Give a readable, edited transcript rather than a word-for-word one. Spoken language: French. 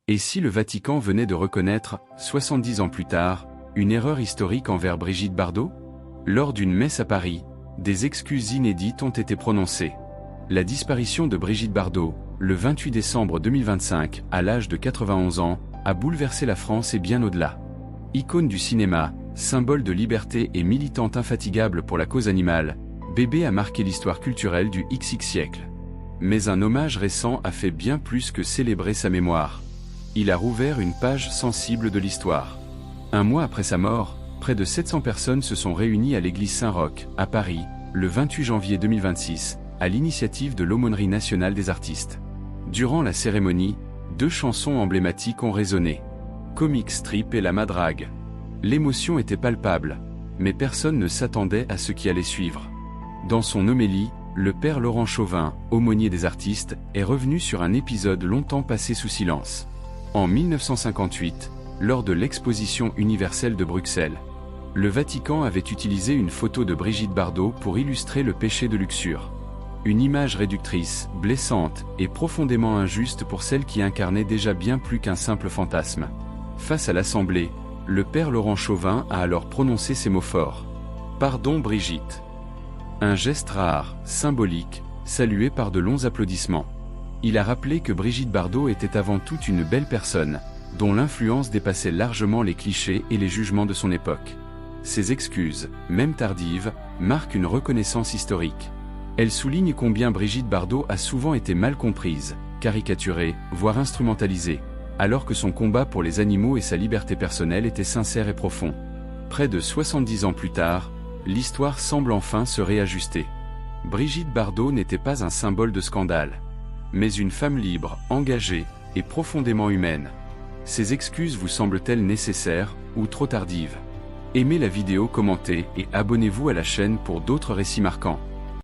Et si le Vatican venait de reconnaître, 70 ans plus tard, une erreur historique envers Brigitte Bardot? Lors d'une messe à Paris, des excuses inédites ont été prononcées. La disparition de Brigitte Bardot, le 28 décembre 2025, à l'âge de 91 ans, a bouleversé la France et bien au-delà. Icône du cinéma, symbole de liberté et militante infatigable pour la cause animale, Bébé a marqué l'histoire culturelle du XX siècle. Mais un hommage récent a fait bien plus que célébrer sa mémoire. Il a rouvert une page sensible de l'histoire. Un mois après sa mort, près de 700 personnes se sont réunies à l'église Saint-Roch, à Paris, le 28 janvier 2026, à l'initiative de l'Aumônerie nationale des artistes. Durant la cérémonie, 2 chansons emblématiques ont résonné. Comic Strip et La Madrague. L'émotion était palpable, mais personne ne s'attendait à ce qui allait suivre. Dans son homélie, le père Laurent Chauvin, aumônier des artistes, est revenu sur un épisode longtemps passé sous silence. En 1958, lors de l'Exposition universelle de Bruxelles, le Vatican avait utilisé une photo de Brigitte Bardot pour illustrer le péché de luxure. Une image réductrice, blessante et profondément injuste pour celle qui incarnait déjà bien plus qu'un simple fantasme. Face à l'Assemblée, le père Laurent Chauvin a alors prononcé ces mots forts. « Pardon Brigitte ». Un geste rare, symbolique, salué par de longs applaudissements. Il a rappelé que Brigitte Bardot était avant tout une belle personne, dont l'influence dépassait largement les clichés et les jugements de son époque. Ces excuses, même tardives, marquent une reconnaissance historique. Elles soulignent combien Brigitte Bardot a souvent été mal comprise, caricaturée, voire instrumentalisée, alors que son combat pour les animaux et sa liberté personnelle était sincère et profond. Près de 70 ans plus tard, l'histoire semble enfin se réajuster. Brigitte Bardot n'était pas un symbole de scandale, mais une femme libre, engagée et profondément humaine. Ces excuses vous semblent-elles nécessaires ou trop tardives? Aimez la vidéo, commentez et abonnez-vous à la chaîne pour d'autres récits marquants.